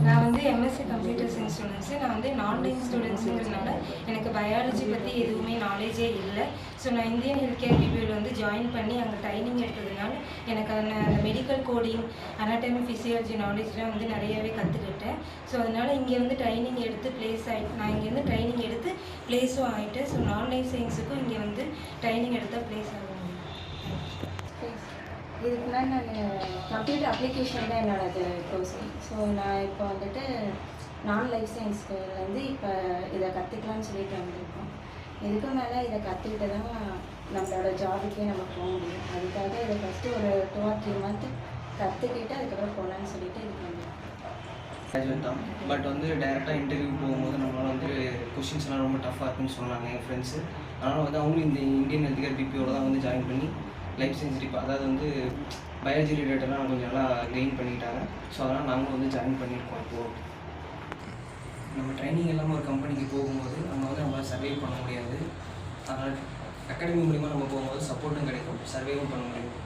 நான் வந்து MSc computer science students. நான் வந்து ஆன்லைன் ஸ்டூடெண்ட்ஸுங்கிறதுனால எனக்கு பயாலஜி பற்றி எதுவுமே நாலேஜே இல்லை. ஸோ நான் இந்தியன் ஹெல்த் கேர் ரிவ்யூவில் வந்து ஜாயின் பண்ணி அங்கே ட்ரைனிங் எடுத்ததுனால எனக்கு அந்த மெடிக்கல் கோடிங், அனாட்டமி, ஃபிசியாலஜி நாலேஜ்லாம் வந்து நிறையவே கற்றுக்கிட்டேன். ஸோ அதனால் இங்கே வந்து ட்ரைனிங் எடுத்து நான் இங்கேருந்து ட்ரைனிங் எடுத்து ப்ளேஸும் ஆகிட்டேன். ஸோ ஆன்லைன் சயின்ஸுக்கும் இங்கே வந்து ட்ரைனிங் எடுத்தால் ப்ளேஸ் ஆகும். இதுக்கு முன்னாடி நான் கம்ப்யூட்டர் அப்ளிகேஷன் தான் என்னோடது கோர்ஸ். ஸோ நான் இப்போ வந்துட்டு லைஃப் சயின்ஸ்லேருந்து இப்போ இதை கற்றுக்கலான்னு சொல்லிட்டு வந்திருக்கோம். இதுக்கு மேலே இதை கற்றுக்கிட்டு தான் நம்மளோட ஜாபுக்கே நம்ம போக முடியும். அதுக்காக இதை ஃபஸ்ட்டு ஒரு 2 or 3 month கற்றுக்கிட்டு அதுக்கப்புறம் போகலான்னு சொல்லிட்டு இதுக்கு வந்திருக்கோம். கிராஜுவேட் தான். பட் வந்து டைரெக்டாக இன்டர்வியூ போகும்போது நம்மளால் வந்து கொஷின்ஸ்லாம் ரொம்ப டஃப்பாக இருக்குன்னு சொன்னாங்க என் ஃப்ரெண்ட்ஸு. அதனால் வந்து அவங்களும் இந்த இந்தியன் ஹெல்த் கேர் பிபியோட தான் வந்து ஜாயின் பண்ணி லைஃப் சயின்ஸ் அதாவது வந்து பயாலஜி ரிலேட்டடாக கொஞ்சம் நல்லா கெயின் பண்ணிக்கிட்டாங்க. ஸோ அதனால் நாங்களும் வந்து ஜாயின் பண்ணியிருக்கோம். இப்போது நம்ம ட்ரைனிங் இல்லாமல் ஒரு கம்பெனிக்கு போகும்போது நம்ம வந்து நம்மளால் சர்வே பண்ண முடியாது. அதனால் அகாடமி மூலிமா நம்ம போகும்போது சப்போர்ட்டும் கிடைக்கும், சர்வேவும் பண்ண முடியும்.